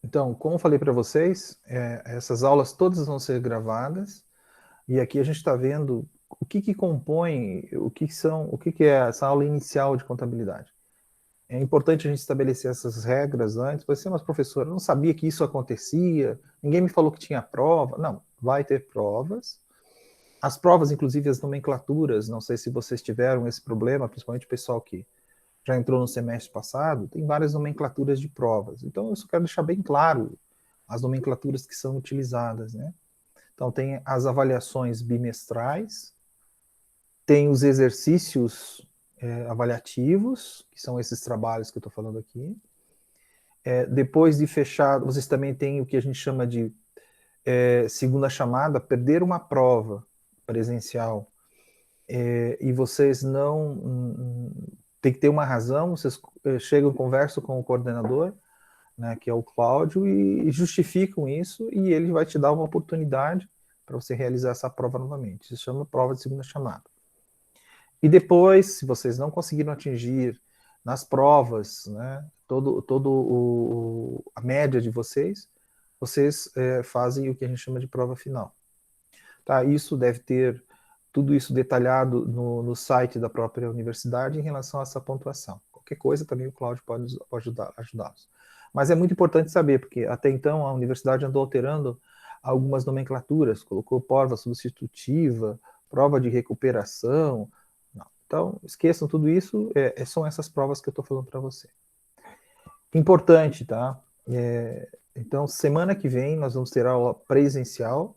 Então, como eu falei para vocês, essas aulas todas vão ser gravadas, e aqui a gente está vendo o que compõe, o que é essa aula inicial de contabilidade. É importante a gente estabelecer essas regras antes. Você, mas professor, eu não sabia que isso acontecia, ninguém me falou que tinha prova. Não, vai ter provas. As provas, inclusive as nomenclaturas, não sei se vocês tiveram esse problema, principalmente o pessoal que já entrou no semestre passado, tem várias nomenclaturas de provas. Então, eu só quero deixar bem claro as nomenclaturas que são utilizadas, né? Então, tem as avaliações bimestrais, tem os exercícios avaliativos, que são esses trabalhos que eu estou falando aqui. Depois de fechado, vocês também têm o que a gente chama de segunda chamada, perder uma prova presencial, e vocês não... tem que ter uma razão, vocês chegam, conversam com o coordenador, né, que é o Cláudio, e justificam isso, e ele vai te dar uma oportunidade para você realizar essa prova novamente. Isso se chama prova de segunda chamada. E depois, se vocês não conseguiram atingir nas provas, né, a média de vocês fazem o que a gente chama de prova final. Tá? Isso deve ter tudo isso detalhado no site da própria universidade em relação a essa pontuação. Qualquer coisa também o Cláudio pode ajudá-los. Mas é muito importante saber, porque até então a universidade andou alterando algumas nomenclaturas, colocou prova substitutiva, prova de recuperação. Não. Então, esqueçam tudo isso, são essas provas que eu estou falando para você. Importante, tá? Então, semana que vem nós vamos ter aula presencial.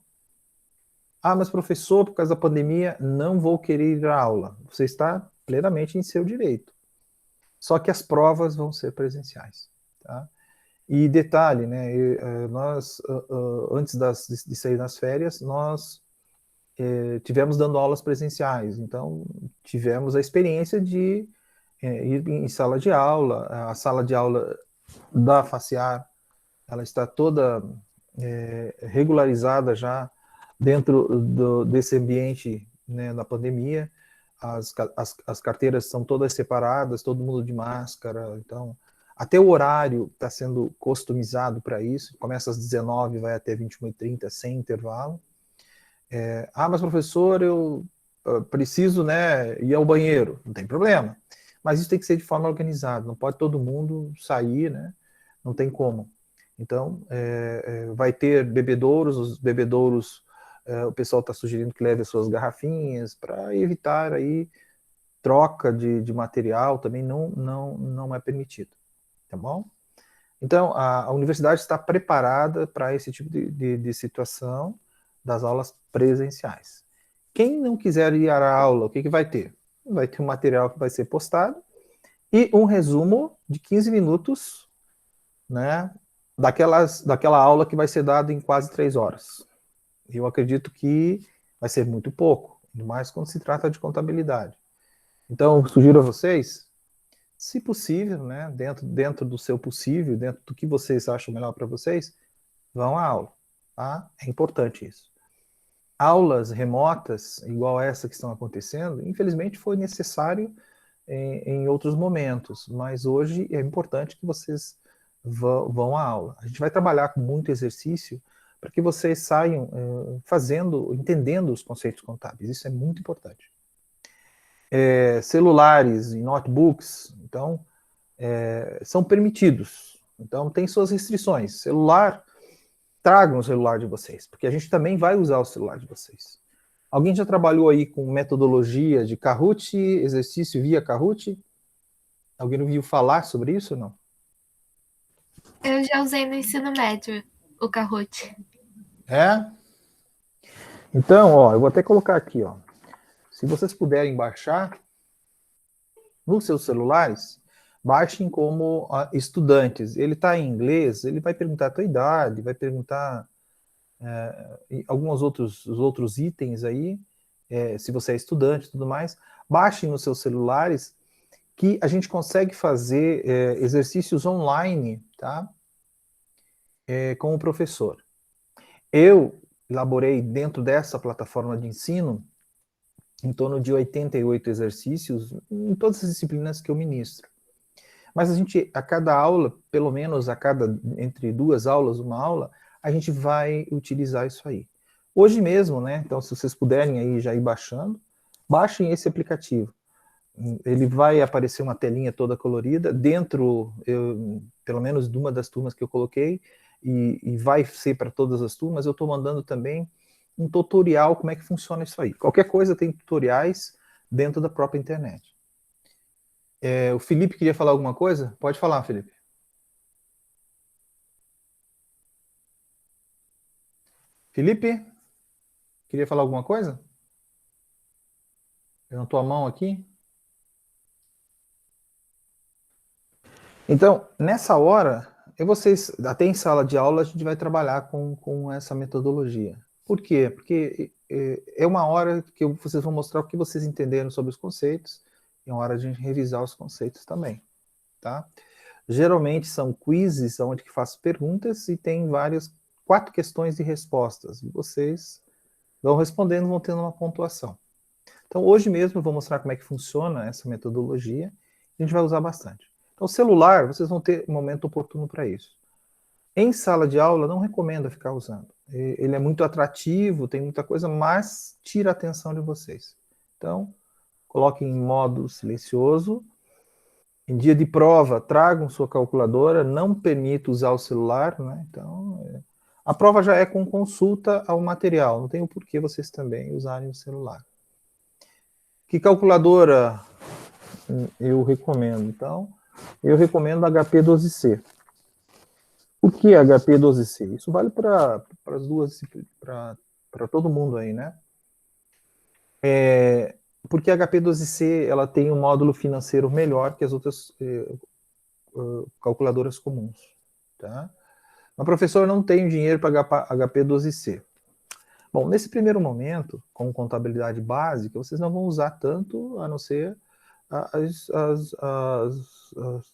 Ah, mas professor, por causa da pandemia, não vou querer ir à aula. Você está plenamente em seu direito. Só que as provas vão ser presenciais, tá? E detalhe, né, nós, antes de sair nas férias, nós tivemos dando aulas presenciais, então tivemos a experiência de ir em sala de aula. A sala de aula da FACIAR, ela está toda regularizada já dentro desse ambiente, né, da pandemia. As carteiras são todas separadas, todo mundo de máscara, então até o horário está sendo customizado para isso, começa às 19h, vai até 21h30, sem intervalo. Mas professor, eu preciso, né, ir ao banheiro, não tem problema, mas isso tem que ser de forma organizada, não pode todo mundo sair, né, não tem como. Então, vai ter bebedouros, os bebedouros, o pessoal está sugerindo que leve as suas garrafinhas para evitar aí troca de material, também não é permitido, tá bom? Então, a universidade está preparada para esse tipo de situação das aulas presenciais. Quem não quiser ir à aula, o que vai ter? Vai ter um material que vai ser postado e um resumo de 15 minutos, né, daquela aula que vai ser dada em quase 3 horas. Eu acredito que vai ser muito pouco, mais quando se trata de contabilidade. Então, sugiro a vocês, se possível, né, dentro do seu possível, dentro do que vocês acham melhor para vocês, vão à aula, tá? É importante isso. Aulas remotas, igual essa que estão acontecendo, infelizmente foi necessário em outros momentos, mas hoje é importante que vocês vão à aula. A gente vai trabalhar com muito exercício para que vocês saiam entendendo os conceitos contábeis. Isso é muito importante. Celulares e notebooks, então, são permitidos. Então, tem suas restrições. Celular, tragam o celular de vocês, porque a gente também vai usar o celular de vocês. Alguém já trabalhou aí com metodologia de Kahoot, exercício via Kahoot? Alguém ouviu falar sobre isso ou não? Eu já usei no ensino médio o Kahoot. Então, ó, eu vou até colocar aqui, ó. Se vocês puderem baixar nos seus celulares, baixem como estudantes. Ele está em inglês, ele vai perguntar a tua idade, vai perguntar alguns outros itens aí, se você é estudante e tudo mais. Baixem nos seus celulares, que a gente consegue fazer exercícios online, tá? Com o professor. Eu elaborei dentro dessa plataforma de ensino em torno de 88 exercícios em todas as disciplinas que eu ministro. Mas a gente, a cada aula, pelo menos entre 2 aulas, 1 aula, a gente vai utilizar isso aí. Hoje mesmo, né, então se vocês puderem aí já ir baixando, baixem esse aplicativo. Ele vai aparecer uma telinha toda colorida, dentro, pelo menos de uma das turmas que eu coloquei, e vai ser para todas as turmas, eu estou mandando também um tutorial como é que funciona isso aí. Qualquer coisa tem tutoriais dentro da própria internet. O Felipe queria falar alguma coisa? Pode falar, Felipe. Felipe, queria falar alguma coisa? Levantou a mão aqui. Então, nessa hora, vocês, até em sala de aula, a gente vai trabalhar com essa metodologia. Por quê? Porque é uma hora que vocês vão mostrar o que vocês entenderam sobre os conceitos, e é uma hora de a gente revisar os conceitos também, tá? Geralmente são quizzes, onde que faço perguntas, e tem 4 questões de respostas, e vocês vão respondendo, vão tendo uma pontuação. Então, hoje mesmo eu vou mostrar como é que funciona essa metodologia, e a gente vai usar bastante. Então, o celular, vocês vão ter um momento oportuno para isso. Em sala de aula, não recomendo ficar usando. Ele é muito atrativo, tem muita coisa, mas tira a atenção de vocês. Então, coloquem em modo silencioso. Em dia de prova, tragam sua calculadora, não permito usar o celular, né? Então, a prova já é com consulta ao material, não tem o porquê vocês também usarem o celular. Que calculadora eu recomendo? Então, eu recomendo a HP12C. O que é HP12C? Isso vale para as duas, para todo mundo aí, né? Porque a HP12C ela tem um módulo financeiro melhor que as outras calculadoras comuns, tá? Mas, professor, não tenho dinheiro para HP12C. Bom, nesse primeiro momento, com contabilidade básica, vocês não vão usar tanto, a não ser as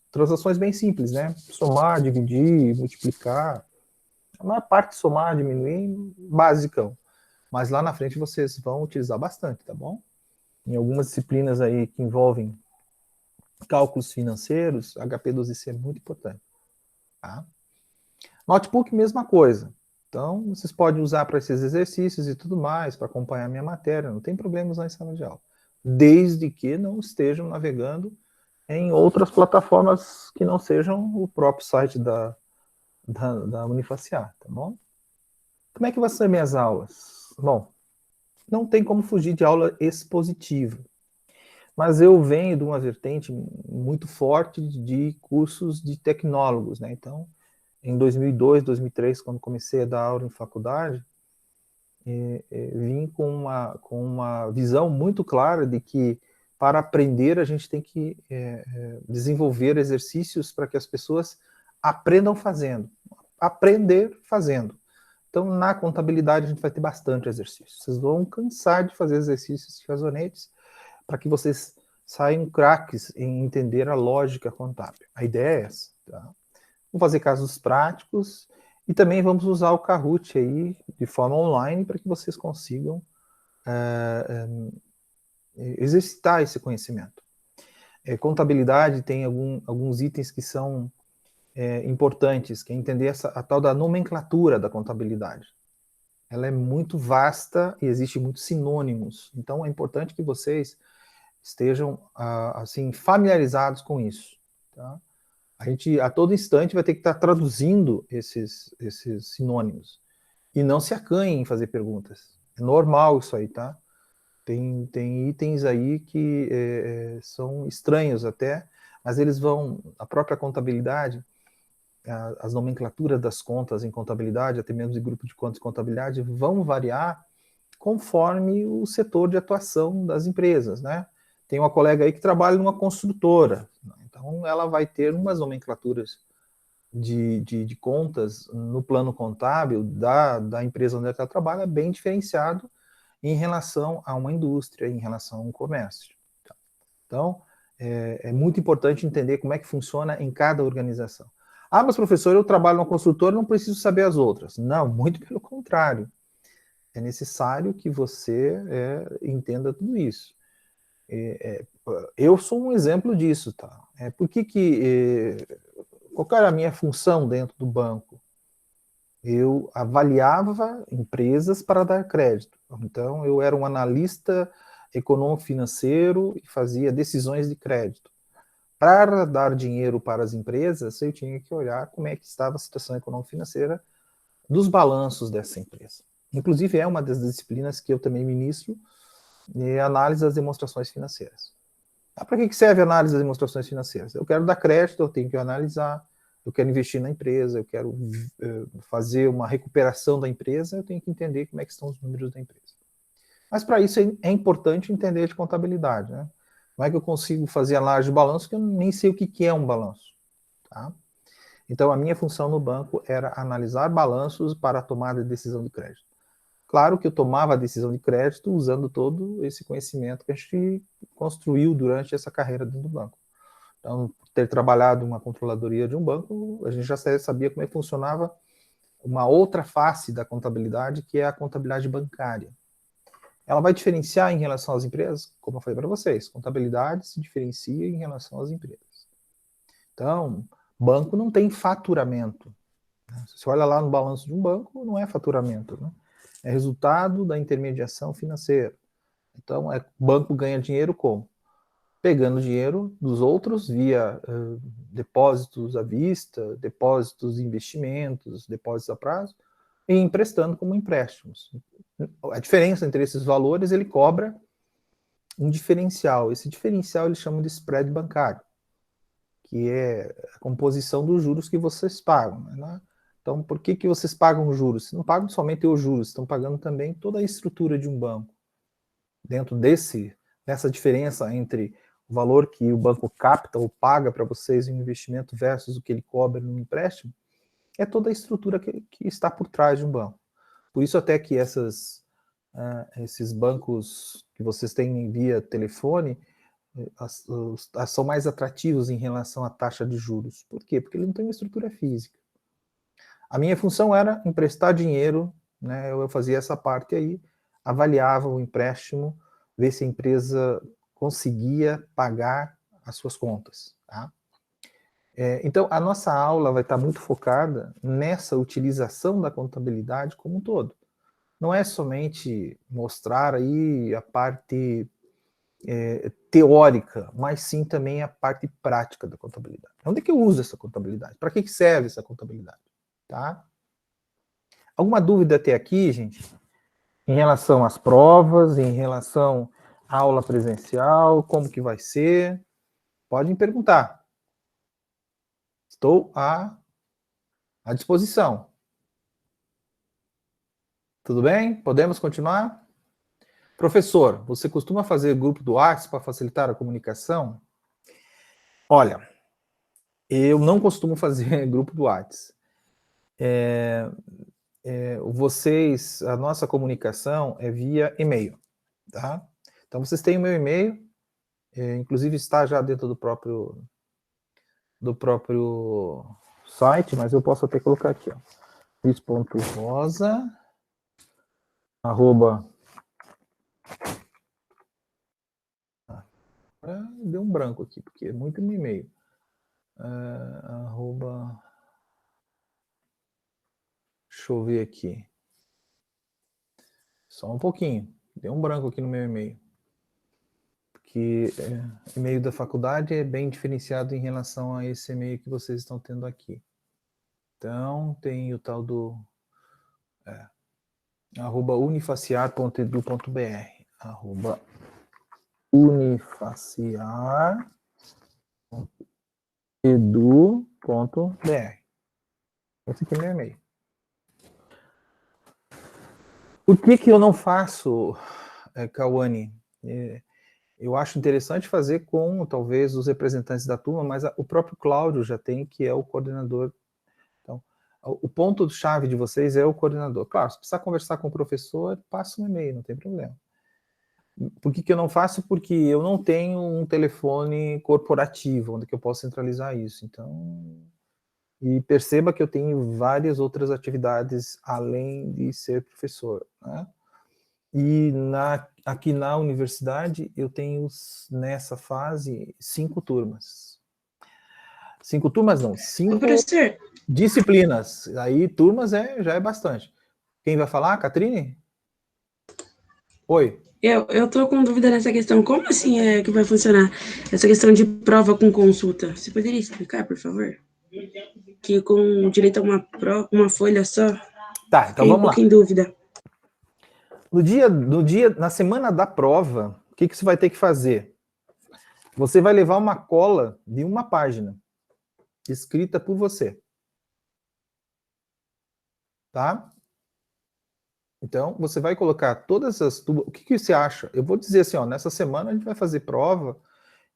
transações bem simples, né? Somar, dividir, multiplicar. A maior parte somar, diminuir, basicão. Mas lá na frente vocês vão utilizar bastante, tá bom? Em algumas disciplinas aí que envolvem cálculos financeiros, HP12C é muito importante, tá? Notebook, mesma coisa. Então, vocês podem usar para esses exercícios e tudo mais, para acompanhar a minha matéria, não tem problema usar em sala de aula. Desde que não estejam navegando em outras plataformas que não sejam o próprio site da Unifaciar, tá bom? Como é que vão ser minhas aulas? Bom, não tem como fugir de aula expositiva, mas eu venho de uma vertente muito forte de cursos de tecnólogos, né? Então, em 2002, 2003, quando comecei a dar aula em faculdade, vim com uma visão muito clara de que para aprender a gente tem que desenvolver exercícios para que as pessoas aprendam fazendo. Aprender fazendo. Então, na contabilidade, a gente vai ter bastante exercício. Vocês vão cansar de fazer exercícios de razonetes para que vocês saiam craques em entender a lógica contábil. A ideia é essa, tá? Vamos fazer casos práticos e também vamos usar o Kahoot aí de forma online para que vocês consigam exercitar esse conhecimento. Contabilidade tem alguns itens que são importantes, que é entender a tal da nomenclatura da contabilidade. Ela é muito vasta e existe muitos sinônimos. Então é importante que vocês estejam assim familiarizados com isso, tá? A gente, a todo instante, vai ter que estar traduzindo esses sinônimos. E não se acanhem em fazer perguntas. É normal isso aí, tá? Tem itens aí que são estranhos até, mas eles vão... A própria contabilidade, as nomenclaturas das contas em contabilidade, até mesmo de grupo de contas em contabilidade, vão variar conforme o setor de atuação das empresas, né? Tem uma colega aí que trabalha numa construtora, então ela vai ter umas nomenclaturas de contas no plano contábil da empresa onde ela trabalha bem diferenciado em relação a uma indústria, em relação a um comércio. Então, é muito importante entender como é que funciona em cada organização. Ah, mas professor, eu trabalho numa construtora, não preciso saber as outras. Não, muito pelo contrário. É necessário que você entenda tudo isso. Eu sou um exemplo disso, tá? Qual era a minha função dentro do banco? Eu avaliava empresas para dar crédito. Então, eu era um analista econômico-financeiro e fazia decisões de crédito. Para dar dinheiro para as empresas, eu tinha que olhar como é que estava a situação econômico-financeira dos balanços dessa empresa. Inclusive, é uma das disciplinas que eu também ministro, análise das demonstrações financeiras. Para que serve a análise das demonstrações financeiras? Eu quero dar crédito, eu tenho que analisar, eu quero investir na empresa, eu quero fazer uma recuperação da empresa, eu tenho que entender como é que estão os números da empresa. Mas para isso é importante entender de contabilidade, né? Como é que eu consigo fazer análise de balanço que eu nem sei o que é um balanço, tá? Então, a minha função no banco era analisar balanços para a tomada de decisão de crédito. Claro que eu tomava a decisão de crédito usando todo esse conhecimento que a gente construiu durante essa carreira dentro do banco. Então, por ter trabalhado uma controladoria de um banco, a gente já sabia como é que funcionava uma outra face da contabilidade, que é a contabilidade bancária. Ela vai diferenciar em relação às empresas, como eu falei para vocês, contabilidade se diferencia em relação às empresas. Então, banco não tem faturamento. Você olha lá no balanço de um banco, não é faturamento, né? É resultado da intermediação financeira. Então, o banco ganha dinheiro como? Pegando dinheiro dos outros via depósitos à vista, depósitos de investimentos, depósitos a prazo, e emprestando como empréstimos. A diferença entre esses valores, ele cobra um diferencial. Esse diferencial eles chamam de spread bancário, que é a composição dos juros que vocês pagam, né? Então, por que vocês pagam juros? Vocês não pagam somente os juros, estão pagando também toda a estrutura de um banco. Dentro dessa diferença entre o valor que o banco capta ou paga para vocês em um investimento versus o que ele cobra no empréstimo, é toda a estrutura que está por trás de um banco. Por isso até que esses bancos que vocês têm via telefone são mais atrativos em relação à taxa de juros. Por quê? Porque ele não tem uma estrutura física. A minha função era emprestar dinheiro, né? Eu fazia essa parte aí, avaliava o empréstimo, ver se a empresa conseguia pagar as suas contas, tá? Então, a nossa aula vai estar muito focada nessa utilização da contabilidade como um todo. Não é somente mostrar aí a parte teórica, mas sim também a parte prática da contabilidade. Onde é que eu uso essa contabilidade? Para que serve essa contabilidade? Tá? Alguma dúvida até aqui, gente? Em relação às provas, em relação à aula presencial, como que vai ser? Podem perguntar. Estou à disposição. Tudo bem? Podemos continuar? Professor, você costuma fazer grupo do WhatsApp para facilitar a comunicação? Olha, eu não costumo fazer grupo do WhatsApp. A nossa comunicação é via e-mail, tá? Então, vocês têm o meu e-mail, inclusive está já dentro do próprio site, mas eu posso até colocar aqui, ó. Luiz.rosa @ deu um branco aqui, porque é muito no e-mail. Deixa eu ver aqui. Só um pouquinho. Deu um branco aqui no meu e-mail. Porque o e-mail da faculdade é bem diferenciado em relação a esse e-mail que vocês estão tendo aqui. Então, tem o tal do @unifaciar.edu.br @unifaciar.edu.br. Esse aqui é meu e-mail. O que eu não faço, Cauane? Eu acho interessante fazer com, talvez, os representantes da turma, mas o próprio Cláudio já tem, que é o coordenador. Então, o ponto-chave de vocês é o coordenador. Claro, se precisar conversar com o professor, passa um e-mail, não tem problema. Por que eu não faço? Porque eu não tenho um telefone corporativo, onde que eu posso centralizar isso. Então, e perceba que eu tenho várias outras atividades além de ser professor, né? E aqui na universidade eu tenho, nessa fase, 5 turmas. 5 turmas não, 5 Professor, disciplinas. Aí turmas já é bastante. Quem vai falar? Catrine? Oi. eu tô com dúvida nessa questão. Como assim é que vai funcionar essa questão de prova com consulta? Você poderia explicar, por favor? Que com direito a uma folha só? Tá, então Fiquei vamos um pouco lá. em dúvida. Na semana da prova, o que você vai ter que fazer? Você vai levar uma cola de uma página, escrita por você. Tá? Então, você vai colocar todas as... O que você acha? Eu vou dizer assim, ó, nessa semana a gente vai fazer prova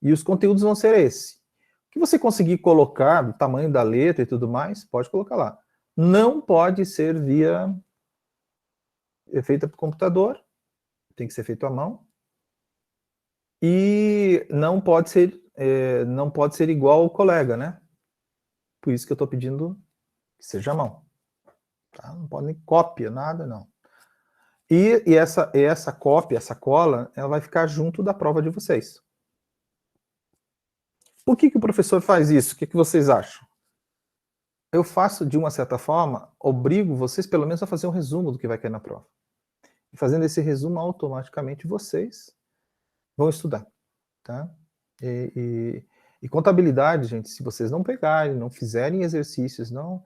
e os conteúdos vão ser esse. O que você conseguir colocar, do tamanho da letra e tudo mais, pode colocar lá. Não pode ser feita por computador, tem que ser feito à mão. E não pode ser igual ao colega, né? Por isso que eu estou pedindo que seja à mão. Tá? Não pode nem cópia, nada, não. E essa cópia, essa cola, ela vai ficar junto da prova de vocês. Por que o professor faz isso? O que vocês acham? Eu faço, de uma certa forma, obrigo vocês pelo menos a fazer um resumo do que vai cair na prova. E fazendo esse resumo, automaticamente vocês vão estudar. Tá? E contabilidade, gente, se vocês não pegarem, não fizerem exercícios, não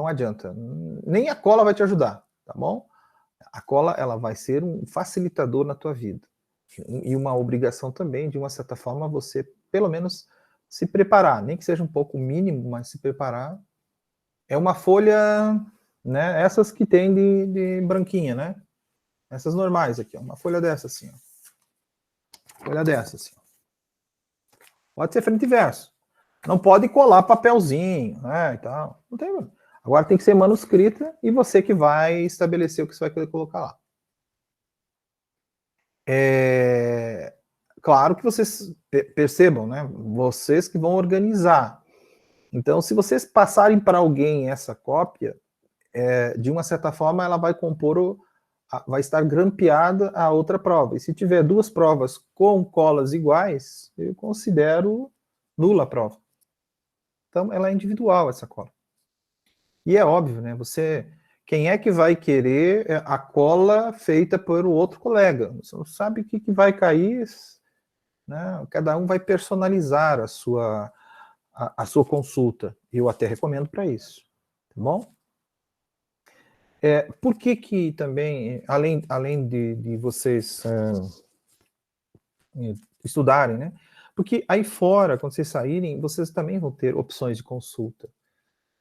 adianta. Nem a cola vai te ajudar, tá bom? A cola, ela vai ser um facilitador na tua vida. E uma obrigação também, de uma certa forma, você, pelo menos, se preparar. Nem que seja um pouco mínimo, mas se preparar. É uma folha, né? Essas que tem de branquinha, né? Essas normais aqui, ó. Uma folha dessa, assim, ó. Folha dessa, assim, ó. Pode ser frente e verso. Não pode colar papelzinho, né, e tal. Não tem problema. Agora tem que ser manuscrita e você que vai estabelecer o que você vai querer colocar lá. Claro que vocês percebam, né? Vocês que vão organizar. Então, se vocês passarem para alguém essa cópia, de uma certa forma, ela vai compor, vai estar grampeada a outra prova. E se tiver 2 provas com colas iguais, eu considero nula a prova. Então, ela é individual, essa cola. E é óbvio, né? Quem é que vai querer a cola feita por o outro colega? Você não sabe o que vai cair, né? Cada um vai personalizar a sua consulta. Eu até recomendo para isso. Tá bom? Por que também, além de vocês estudarem, né? Porque aí fora, quando vocês saírem, vocês também vão ter opções de consulta.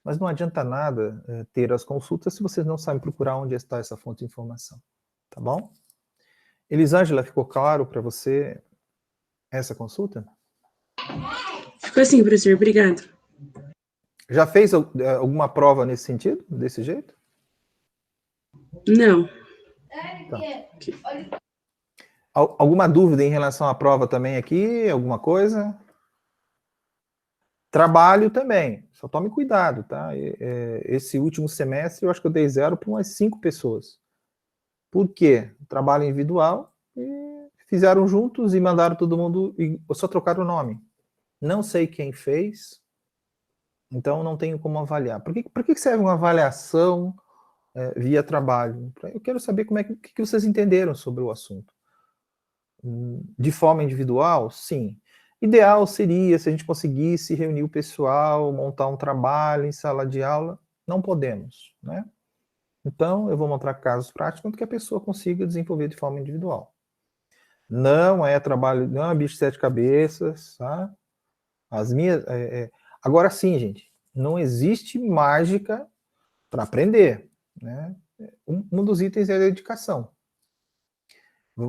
Mas não adianta nada ter as consultas se vocês não sabem procurar onde está essa fonte de informação. Tá bom? Elisângela, ficou claro para você essa consulta? Ficou assim, professor. Obrigado. Já fez alguma prova nesse sentido? Desse jeito? Não. Tá. Alguma dúvida em relação à prova também aqui? Alguma coisa? Trabalho também. Só tome cuidado, tá? Esse último semestre eu acho que eu dei 0 para umas 5 pessoas. Por quê? Trabalho individual, e fizeram juntos e mandaram todo mundo, e só trocaram o nome. Não sei quem fez, então não tenho como avaliar. Por que serve uma avaliação via trabalho? Eu quero saber o que vocês entenderam sobre o assunto. De forma individual, sim. Ideal seria se a gente conseguisse reunir o pessoal, montar um trabalho em sala de aula. Não podemos, né? Então, eu vou mostrar casos práticos que a pessoa consiga desenvolver de forma individual. Não é trabalho, não é bicho de 7 cabeças, tá? Agora sim, gente, não existe mágica para aprender, né? Um dos itens é a dedicação.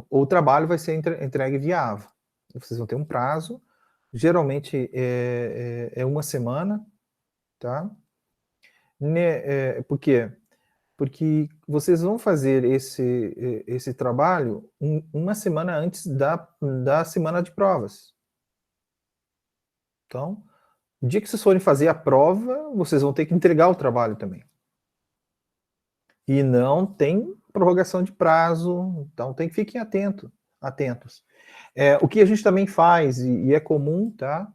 O trabalho vai ser entregue via AVA. Vocês vão ter um prazo, geralmente é uma semana, tá? Por quê? Porque vocês vão fazer esse trabalho uma semana antes da semana de provas. Então, no dia que vocês forem fazer a prova, vocês vão ter que entregar o trabalho também. E não tem prorrogação de prazo, então fiquem atentos. O que a gente também faz, e é comum, tá?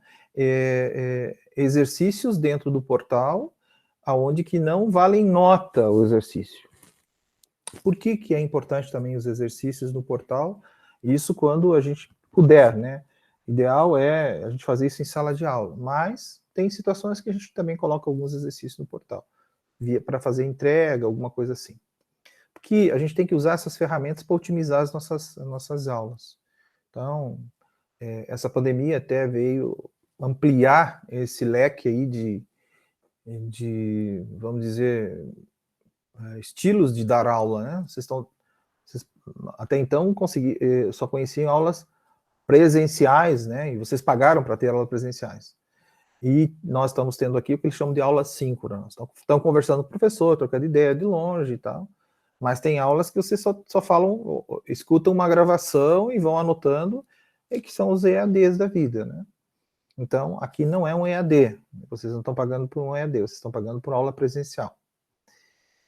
exercícios dentro do portal, aonde que não valem nota o exercício. Por que que é importante também os exercícios no portal? Isso quando a gente puder, né? Ideal é a gente fazer isso em sala de aula, mas tem situações que a gente também coloca alguns exercícios no portal, para fazer entrega, alguma coisa assim. Porque a gente tem que usar essas ferramentas para otimizar as nossas aulas. Então, essa pandemia até veio ampliar esse leque aí de vamos dizer, estilos de dar aula, né? Vocês até então só conheciam aulas presenciais, né? E vocês pagaram para ter aulas presenciais. E nós estamos tendo aqui o que eles chamam de aulas síncronas. Estão conversando com o professor, trocando ideia de longe e tal. Mas tem aulas que vocês só falam, escutam uma gravação e vão anotando, e que são os EADs da vida, né? Então, aqui não é um EAD. Vocês não estão pagando por um EAD, vocês estão pagando por aula presencial.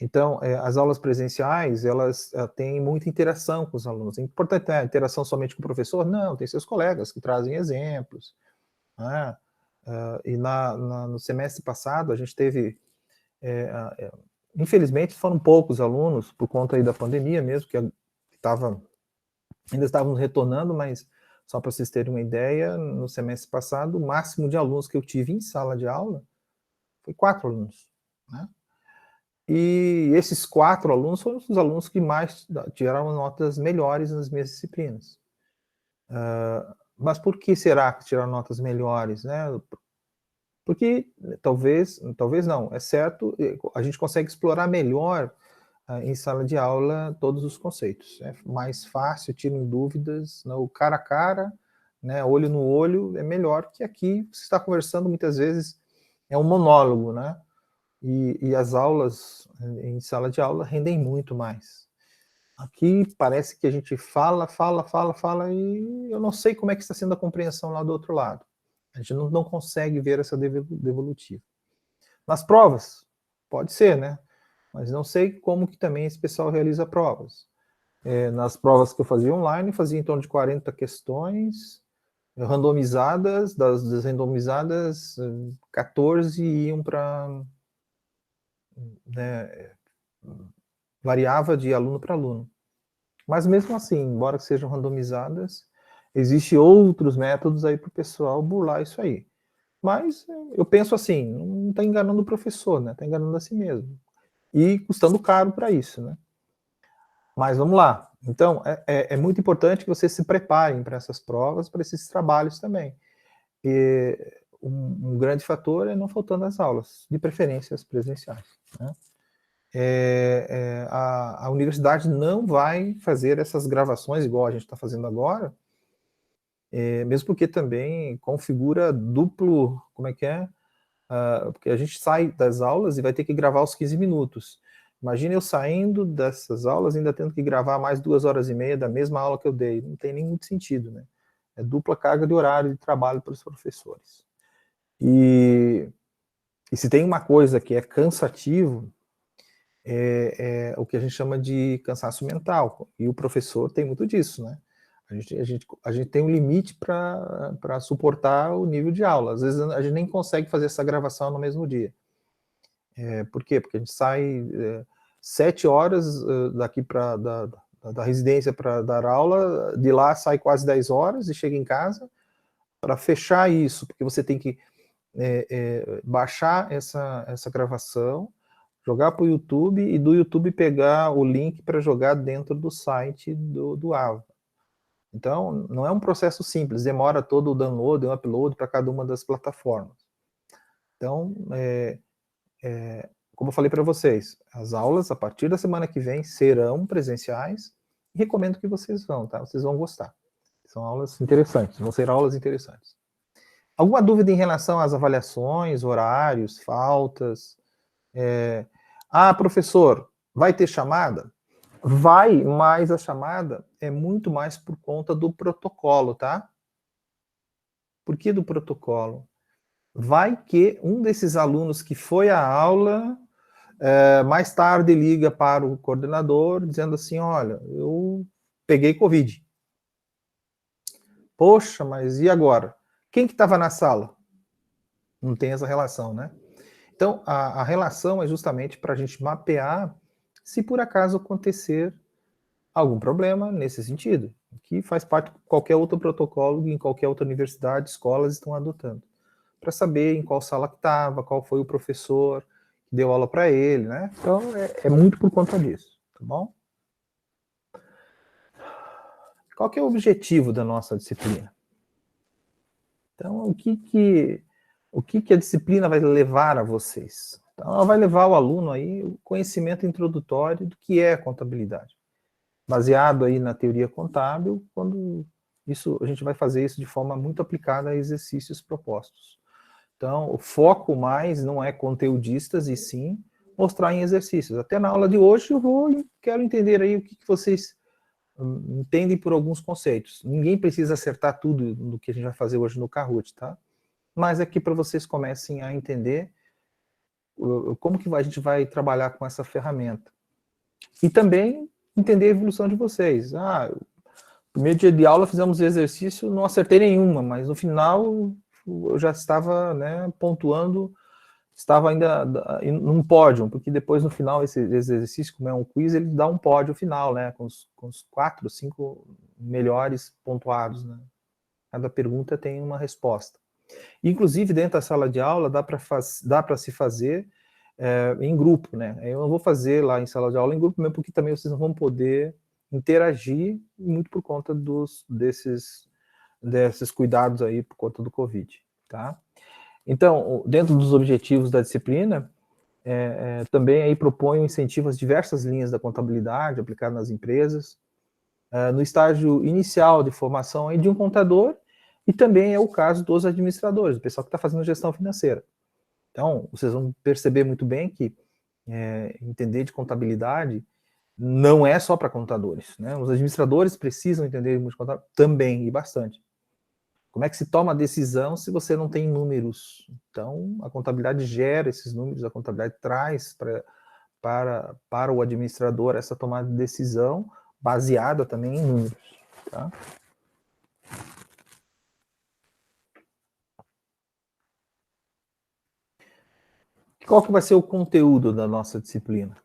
Então, as aulas presenciais, elas têm muita interação com os alunos. É importante a interação somente com o professor? Não, tem seus colegas que trazem exemplos. Né? E no semestre passado, a gente teve, infelizmente, foram poucos alunos, por conta aí da pandemia mesmo, que ainda estávamos retornando, mas só para vocês terem uma ideia, no semestre passado, o máximo de alunos que eu tive em sala de aula foi 4 alunos, né? E esses 4 alunos foram os alunos que mais tiraram notas melhores nas minhas disciplinas. Mas por que será que tiraram notas melhores, né? Porque talvez não, é certo, a gente consegue explorar melhor em sala de aula todos os conceitos. É mais fácil, tiram dúvidas, o cara a cara, né, olho no olho, é melhor que aqui você está conversando muitas vezes, é um monólogo, né? E as aulas em sala de aula rendem muito mais. Aqui parece que a gente fala, e eu não sei como é que está sendo a compreensão lá do outro lado. A gente não consegue ver essa devolutiva. Nas provas, pode ser, né? Mas não sei como que também esse pessoal realiza provas. Nas provas que eu fazia online, eu fazia em torno de 40 questões, randomizadas, das randomizadas, 14 iam para... Né, variava de aluno para aluno. Mas mesmo assim, embora sejam randomizadas, existem outros métodos aí para o pessoal burlar isso aí. Mas eu penso assim, não está enganando o professor, né? Está enganando a si mesmo. E custando caro para isso, né? Mas vamos lá. Então, é muito importante que vocês se preparem para essas provas, para esses trabalhos também. E um grande fator é não faltando as aulas, de preferência as presenciais, né? A universidade não vai fazer essas gravações igual a gente está fazendo agora, mesmo porque também configura duplo, como é que é? Porque a gente sai das aulas e vai ter que gravar os 15 minutos. Imagina eu saindo dessas aulas e ainda tendo que gravar mais 2h30 da mesma aula que eu dei. Não tem nem muito sentido, né? É dupla carga de horário de trabalho para os professores. E se tem uma coisa que é cansativo, é o que a gente chama de cansaço mental. E o professor tem muito disso, né? A gente tem um limite para suportar o nível de aula. Às vezes a gente nem consegue fazer essa gravação no mesmo dia. Por quê? Porque a gente sai 7 horas daqui da residência para dar aula, de lá sai quase 10 horas e chega em casa para fechar isso, porque você tem que baixar essa gravação, jogar para o YouTube e do YouTube pegar o link para jogar dentro do site do AVA. Então, não é um processo simples, demora todo o download e o upload para cada uma das plataformas. Então, como eu falei para vocês, as aulas a partir da semana que vem serão presenciais e recomendo que vocês vão, tá? Vocês vão gostar. São aulas interessantes, vão ser aulas interessantes. Alguma dúvida em relação às avaliações, horários, faltas? Professor, vai ter chamada? Vai, mas a chamada é muito mais por conta do protocolo, tá? Por que do protocolo? Vai que um desses alunos que foi à aula, mais tarde liga para o coordenador, dizendo assim, olha, eu peguei Covid. Poxa, mas e agora? Quem que estava na sala? Não tem essa relação, né? Então, a relação é justamente para a gente mapear se por acaso acontecer algum problema nesse sentido, que faz parte de qualquer outro protocolo que em qualquer outra universidade, escolas estão adotando, para saber em qual sala que estava, qual foi o professor que deu aula para ele, né? Então, é muito por conta disso, tá bom? Qual que é o objetivo da nossa disciplina? Então, o que a disciplina vai levar a vocês? Então, ela vai levar o aluno aí o conhecimento introdutório do que é contabilidade, baseado aí na teoria contábil, quando isso a gente vai fazer isso de forma muito aplicada a exercícios propostos. Então, o foco mais não é conteudistas, e sim mostrar em exercícios. Até na aula de hoje eu quero entender aí o que vocês entendem por alguns conceitos. Ninguém precisa acertar tudo no que a gente vai fazer hoje no Kahoot, tá? Mas aqui para vocês comecem a entender como que a gente vai trabalhar com essa ferramenta. E também entender a evolução de vocês. No primeiro dia de aula fizemos exercício, não acertei nenhuma, mas no final eu já estava, né, pontuando, estava ainda num pódio, porque depois no final esse exercício, como é um quiz, ele dá um pódio final, né, com os 4, 5 melhores pontuados, né. Cada pergunta tem uma resposta. Inclusive, dentro da sala de aula, dá para se fazer em grupo, né? Eu não vou fazer lá em sala de aula em grupo mesmo, porque também vocês não vão poder interagir, muito por conta desses cuidados aí, por conta do Covid, tá? Então, dentro dos objetivos da disciplina, também aí propõe um incentivo às diversas linhas da contabilidade aplicada nas empresas, no estágio inicial de formação aí de um contador, e também é o caso dos administradores, o pessoal que está fazendo gestão financeira. Então, vocês vão perceber muito bem que entender de contabilidade não é só para contadores, né? Os administradores precisam entender de contabilidade também, e bastante. Como é que se toma a decisão se você não tem números? Então, a contabilidade gera esses números, a contabilidade traz para o administrador essa tomada de decisão baseada também em números, tá? Qual que vai ser o conteúdo da nossa disciplina?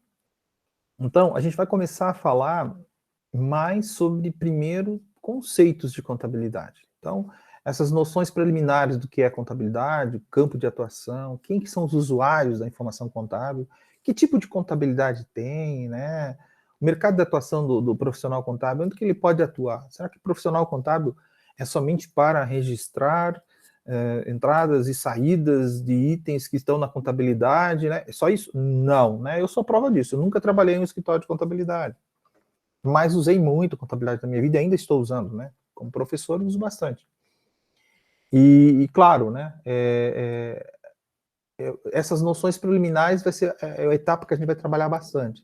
Então, a gente vai começar a falar mais sobre, primeiro, conceitos de contabilidade. Então, essas noções preliminares do que é contabilidade, o campo de atuação, quem que são os usuários da informação contábil, que tipo de contabilidade tem, né? O mercado de atuação do profissional contábil, onde que ele pode atuar? Será que o profissional contábil é somente para registrar entradas e saídas de itens que estão na contabilidade, né? É só isso? Não, né? Eu sou prova disso. Eu nunca trabalhei em um escritório de contabilidade, mas usei muito contabilidade na minha vida e ainda estou usando, né? Como professor, eu uso bastante. E claro, né? Essas noções preliminares vai ser a etapa que a gente vai trabalhar bastante.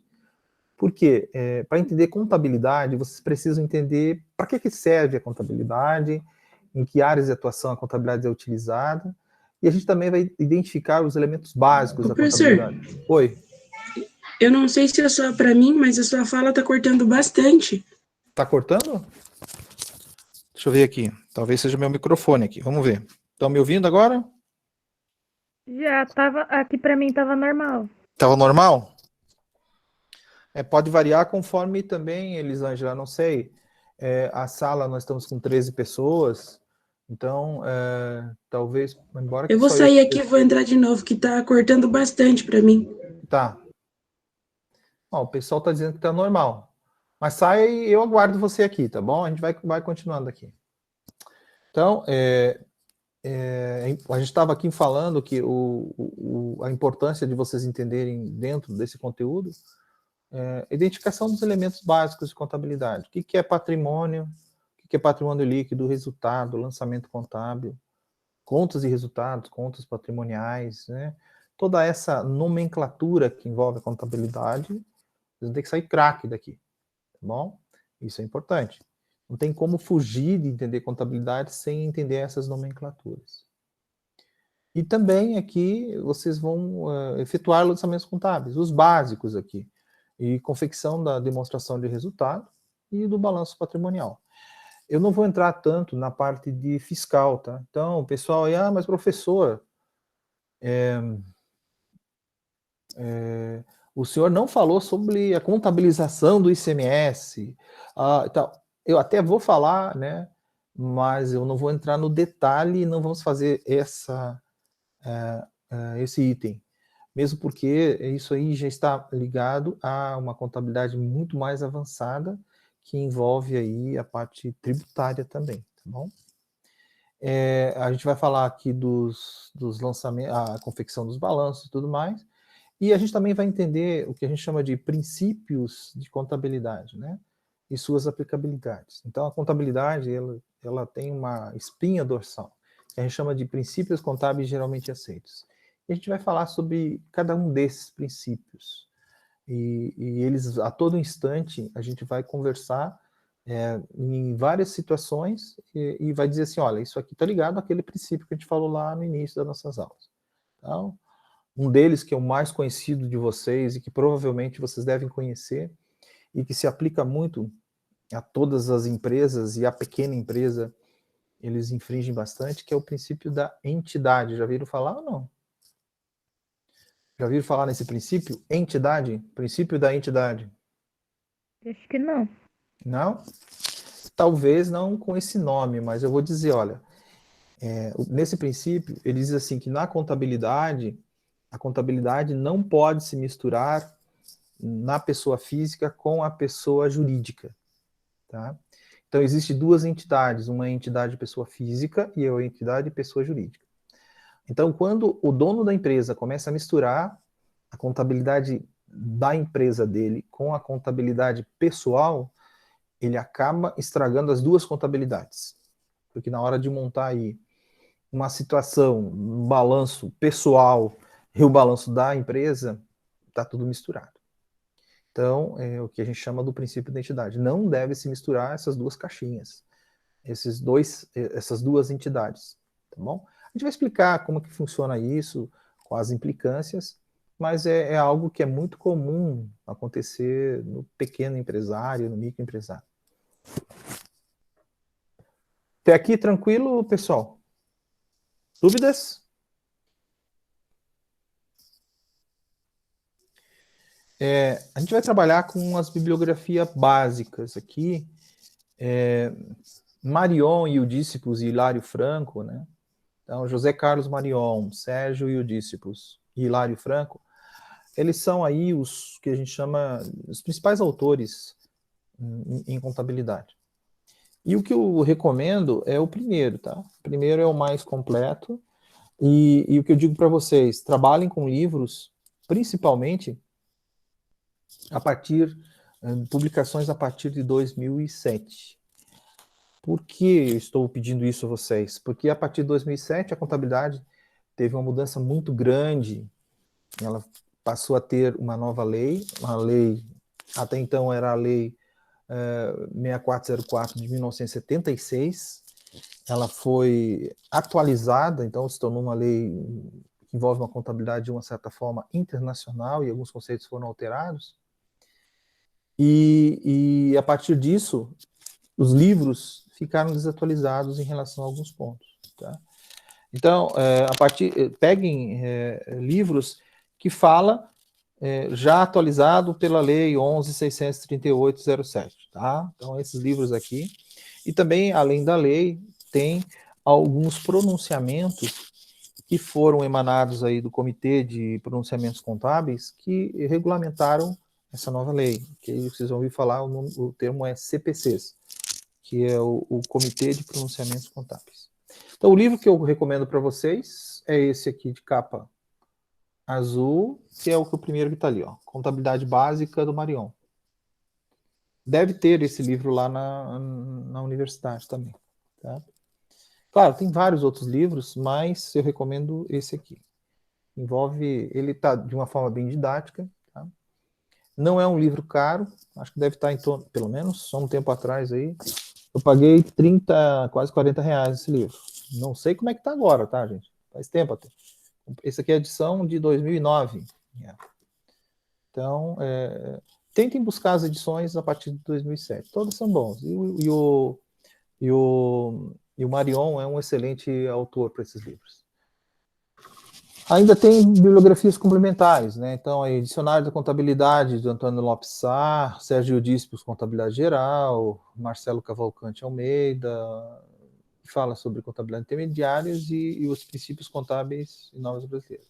Por quê? Para entender contabilidade, vocês precisam entender para que serve a contabilidade, em que áreas de atuação a contabilidade é utilizada, e a gente também vai identificar os elementos básicos da contabilidade. Oi. Eu não sei se é só para mim, mas a sua fala está cortando bastante. Tá cortando? Deixa eu ver aqui. Talvez seja meu microfone aqui. Vamos ver. Estão me ouvindo agora? Já estava, aqui para mim estava normal. Estava normal? Pode variar conforme também, Elisângela, não sei. A sala, nós estamos com 13 pessoas, então, talvez, embora que eu vou só sair aqui e vou entrar de novo, que está cortando bastante para mim. Tá. Ó, o pessoal está dizendo que está normal. Mas sai e eu aguardo você aqui, tá bom? A gente vai continuando aqui. Então, a gente estava aqui falando que a importância de vocês entenderem dentro desse conteúdo identificação dos elementos básicos de contabilidade. O que é patrimônio, o que é patrimônio líquido, resultado, lançamento contábil, contas e resultados, contas patrimoniais, né? Toda essa nomenclatura que envolve a contabilidade, vocês vão ter que sair craque daqui, tá bom? Isso é importante. Não tem como fugir de entender contabilidade sem entender essas nomenclaturas. E também aqui vocês vão efetuar lançamentos contábeis, os básicos aqui, e confecção da demonstração de resultado e do balanço patrimonial. Eu não vou entrar tanto na parte de fiscal, tá? Então, o pessoal aí, mas professor, O senhor não falou sobre a contabilização do ICMS. Então, eu até vou falar, né, mas eu não vou entrar no detalhe, não vamos fazer esse item. Mesmo porque isso aí já está ligado a uma contabilidade muito mais avançada, que envolve aí a parte tributária também, tá bom? A gente vai falar aqui dos lançamentos, a confecção dos balanços e tudo mais, e a gente também vai entender o que a gente chama de princípios de contabilidade, né? E suas aplicabilidades. Então, a contabilidade, ela tem uma espinha dorsal, que a gente chama de princípios contábeis geralmente aceitos. E a gente vai falar sobre cada um desses princípios. E eles, a todo instante, a gente vai conversar em várias situações e vai dizer assim, olha, isso aqui está ligado àquele princípio que a gente falou lá no início das nossas aulas. Então, um deles que é o mais conhecido de vocês e que provavelmente vocês devem conhecer e que se aplica muito a todas as empresas e a pequena empresa, eles infringem bastante, que é o princípio da entidade. Já viram falar ou não? Já viram falar nesse princípio? Entidade? Princípio da entidade. Acho que não. Não? Talvez não com esse nome, mas eu vou dizer, olha, nesse princípio, ele diz assim que na contabilidade, a contabilidade não pode se misturar na pessoa física com a pessoa jurídica, tá? Então, existem duas entidades, uma entidade pessoa física e a entidade pessoa jurídica. Então, quando o dono da empresa começa a misturar a contabilidade da empresa dele com a contabilidade pessoal, ele acaba estragando as duas contabilidades. Porque na hora de montar aí uma situação, um balanço pessoal e o balanço da empresa, está tudo misturado. Então, é o que a gente chama do princípio da identidade. Não deve se misturar essas duas caixinhas, essas duas entidades, tá bom? A gente vai explicar como que funciona isso, com as implicâncias, mas é algo que é muito comum acontecer no pequeno empresário, no microempresário. Até aqui tranquilo, pessoal? Dúvidas? A gente vai trabalhar com as bibliografias básicas aqui. Marion e Eudícipos e Hilário Franco, né? Então, José Carlos Marion, Sérgio Eudícipos e Hilário Franco, eles são aí os que a gente chama os principais autores em contabilidade. E o que eu recomendo é o primeiro, tá? O primeiro é o mais completo. E o que eu digo para vocês, trabalhem com livros, principalmente publicações a partir de 2007. Por que eu estou pedindo isso a vocês? Porque a partir de 2007 a contabilidade teve uma mudança muito grande. Ela passou a ter uma nova lei, uma lei, até então era a lei 6404 de 1976. Ela foi atualizada, então se tornou uma lei que envolve uma contabilidade de uma certa forma internacional e alguns conceitos foram alterados. E a partir disso, os livros ficaram desatualizados em relação a alguns pontos. Tá? Então, peguem livros que falam já atualizado pela Lei 11.638/07. Tá? Então, esses livros aqui. E também, além da lei, tem alguns pronunciamentos que foram emanados aí do Comitê de Pronunciamentos Contábeis que regulamentaram essa nova lei, que aí vocês vão ouvir falar, o termo é CPCs, que é o Comitê de Pronunciamentos Contábeis. Então, o livro que eu recomendo para vocês é esse aqui de capa azul, que é o primeiro que está ali, ó, Contabilidade Básica do Marion. Deve ter esse livro lá na universidade também. Tá? Claro, tem vários outros livros, mas eu recomendo esse aqui. Ele está de uma forma bem didática. Tá? Não é um livro caro, acho que deve estar em torno, pelo menos, só um tempo atrás aí, eu paguei 30, quase 40 reais esse livro. Não sei como é que está agora, tá, gente? Faz tempo até. Esse aqui é a edição de 2009. Então, tentem buscar as edições a partir de 2007. Todos são bons. E o Marion é um excelente autor para esses livros. Ainda tem bibliografias complementares, né? Então, aí, Dicionário da Contabilidade, do Antônio Lopes Sá, Sérgio Dispos, Contabilidade Geral, Marcelo Cavalcante Almeida, que fala sobre contabilidade intermediários e os princípios contábeis e normas brasileiras.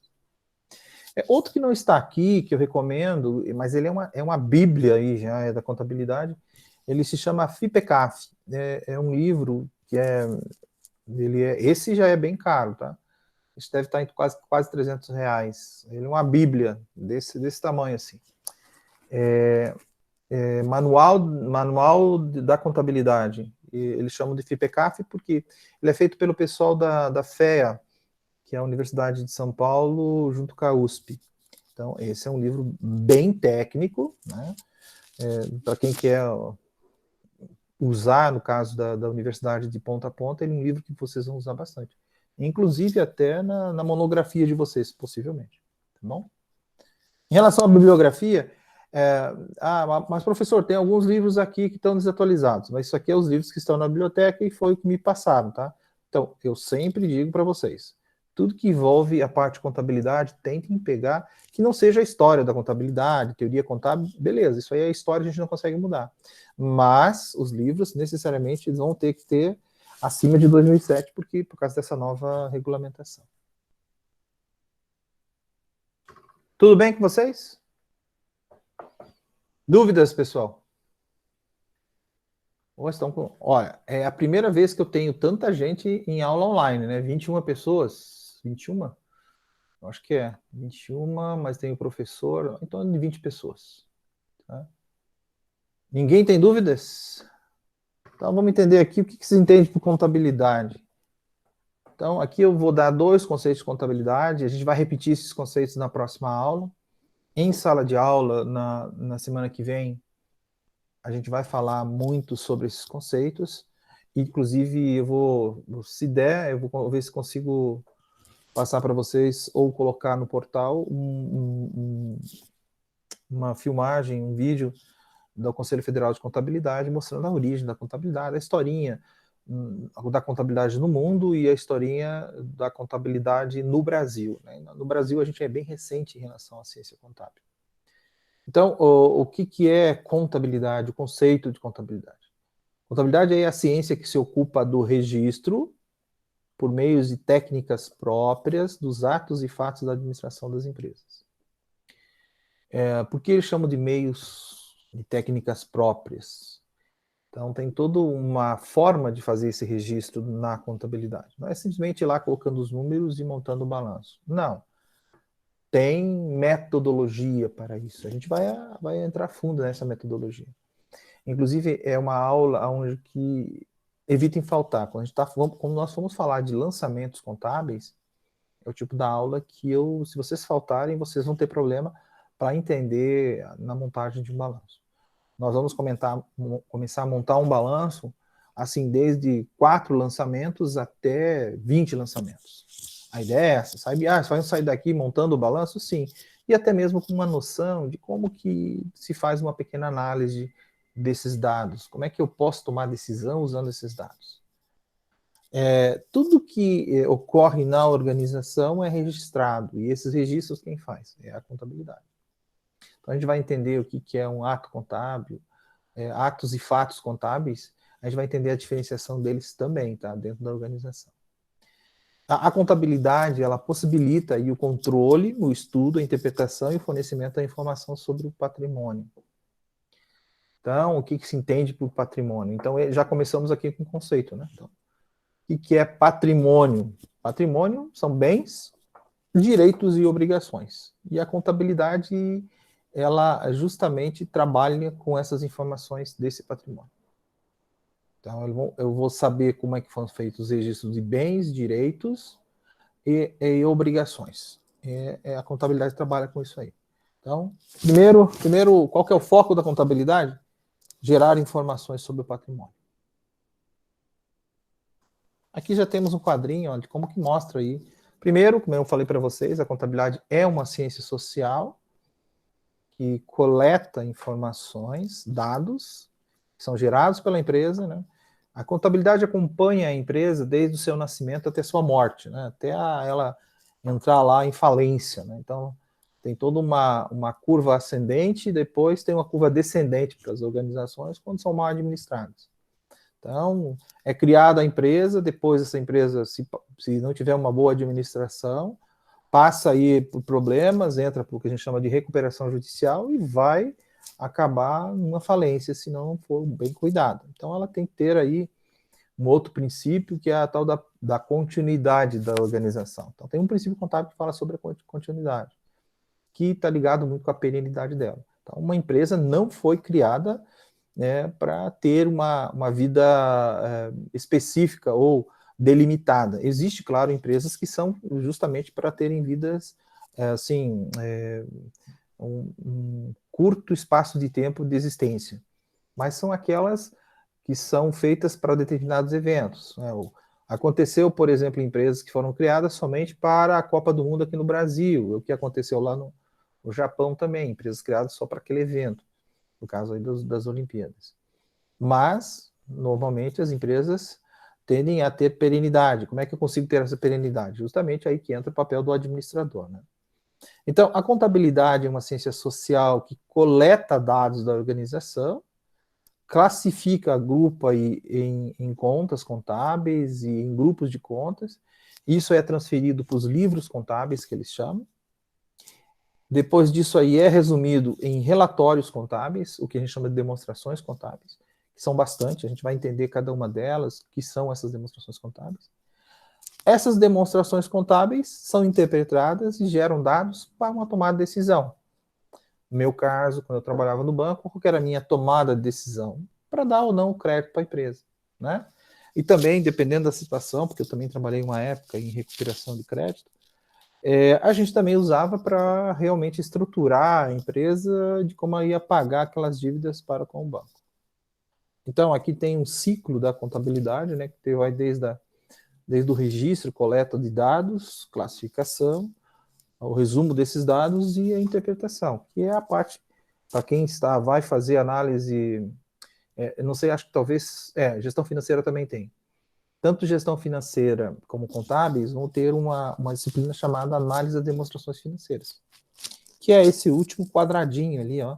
Outro que não está aqui, que eu recomendo, mas ele é uma bíblia aí já, é da contabilidade, ele se chama FIPECAF. É um livro que esse já é bem caro, tá? Isso deve estar em quase R$300. Ele é uma bíblia desse tamanho assim. Manual da contabilidade. E eles chamam de FIPECAF porque ele é feito pelo pessoal da FEA, que é a Universidade de São Paulo, junto com a USP. Então, esse é um livro bem técnico, né? Para quem quer usar, no caso da universidade de ponta a ponta, ele é um livro que vocês vão usar bastante. Inclusive até na monografia de vocês, possivelmente. Tá bom? Em relação à bibliografia, mas professor, tem alguns livros aqui que estão desatualizados, mas isso aqui é os livros que estão na biblioteca e foi o que me passaram, tá? Então, eu sempre digo para vocês, tudo que envolve a parte de contabilidade, tentem pegar, que não seja a história da contabilidade, teoria contábil, beleza, isso aí é a história, a gente não consegue mudar. Mas os livros, necessariamente, eles vão ter que ter acima de 2007, por causa dessa nova regulamentação. Tudo bem com vocês? Dúvidas, pessoal? Olha, é a primeira vez que eu tenho tanta gente em aula online, né? 21 pessoas. 21? Eu acho que é. 21, mas tem o professor, então de 20 pessoas. Tá? Ninguém tem dúvidas? Então vamos entender aqui o que se entende por contabilidade. Então aqui eu vou dar 2 conceitos de contabilidade, a gente vai repetir esses conceitos na próxima aula. Em sala de aula, na semana que vem, a gente vai falar muito sobre esses conceitos. Inclusive, se der, eu vou ver se consigo passar para vocês ou colocar no portal uma filmagem, um vídeo do Conselho Federal de Contabilidade mostrando a origem da contabilidade, a historinha da contabilidade no mundo e a historinha da contabilidade no Brasil. Né? No Brasil, a gente é bem recente em relação à ciência contábil. Então, o que é contabilidade, o conceito de contabilidade? Contabilidade é a ciência que se ocupa do registro, por meios de técnicas próprias, dos atos e fatos da administração das empresas. Por que eles chamam de meios de técnicas próprias? Então, tem toda uma forma de fazer esse registro na contabilidade. Não é simplesmente ir lá colocando os números e montando o balanço. Não. Tem metodologia para isso. A gente vai entrar fundo nessa metodologia. Inclusive, é uma aula onde que evitem faltar. Quando nós formos falar de lançamentos contábeis, é o tipo da aula que se vocês faltarem, vocês vão ter problema para entender na montagem de um balanço. Nós vamos começar a montar um balanço, assim, desde 4 lançamentos até 20 lançamentos. A ideia é essa, sabe? Vamos sair daqui montando o balanço? Sim. E até mesmo com uma noção de como que se faz uma pequena análise desses dados. Como é que eu posso tomar decisão usando esses dados? Tudo que ocorre na organização é registrado. E esses registros quem faz? É a contabilidade. Então a gente vai entender o que é um ato contábil, atos e fatos contábeis, a gente vai entender a diferenciação deles também, tá? Dentro da organização. A contabilidade, ela possibilita aí o controle, o estudo, a interpretação e o fornecimento da informação sobre o patrimônio. Então, o que se entende por patrimônio? Então, já começamos aqui com o conceito, né? Então, o que é patrimônio? Patrimônio são bens, direitos e obrigações. E a contabilidade, ela justamente trabalha com essas informações desse patrimônio. Então, eu vou saber como é que foram feitos os registros de bens, direitos e obrigações. A contabilidade trabalha com isso aí. Então, primeiro, qual que é o foco da contabilidade? Gerar informações sobre o patrimônio. Aqui já temos um quadrinho de como que mostra aí. Primeiro, como eu falei para vocês, a contabilidade é uma ciência social que coleta informações, dados, que são gerados pela empresa, né? A contabilidade acompanha a empresa desde o seu nascimento até sua morte, né? Até ela entrar lá em falência, né? Então, tem toda uma curva ascendente e depois tem uma curva descendente para as organizações quando são mal administradas. Então, é criada a empresa, depois essa empresa, se não tiver uma boa administração, passa aí por problemas, entra por o que a gente chama de recuperação judicial e vai acabar numa falência se não for bem cuidado. Então, ela tem que ter aí um outro princípio, que é a tal da continuidade da organização. Então, tem um princípio contábil que fala sobre a continuidade, que está ligado muito com a perenidade dela. Então, uma empresa não foi criada, né, para ter uma vida específica ou delimitada. Existe, claro, empresas que são justamente para terem vidas, assim, um curto espaço de tempo de existência, mas são aquelas que são feitas para determinados eventos, né? Aconteceu, por exemplo, empresas que foram criadas somente para a Copa do Mundo aqui no Brasil, o que aconteceu lá no Japão também, empresas criadas só para aquele evento, no caso aí das Olimpíadas. Mas, normalmente, as empresas tendem a ter perenidade. Como é que eu consigo ter essa perenidade? Justamente aí que entra o papel do administrador, né? Então, a contabilidade é uma ciência social que coleta dados da organização, classifica, agrupa em contas contábeis e em grupos de contas. Isso é transferido para os livros contábeis, que eles chamam. Depois disso aí é resumido em relatórios contábeis, o que a gente chama de demonstrações contábeis, que são bastante, a gente vai entender cada uma delas, o que são essas demonstrações contábeis. Essas demonstrações contábeis são interpretadas e geram dados para uma tomada de decisão. No meu caso, quando eu trabalhava no banco, qual era a minha tomada de decisão? Para dar ou não o crédito para a empresa, né? E também, dependendo da situação, porque eu também trabalhei uma época em recuperação de crédito, a gente também usava para realmente estruturar a empresa de como ela ia pagar aquelas dívidas para com o banco. Então, aqui tem um ciclo da contabilidade, né, que vai desde o registro, coleta de dados, classificação, o resumo desses dados e a interpretação, que é a parte, para quem vai fazer análise, não sei, acho que talvez, gestão financeira também tem. Tanto gestão financeira como contábeis vão ter uma disciplina chamada análise das demonstrações financeiras, que é esse último quadradinho ali, ó,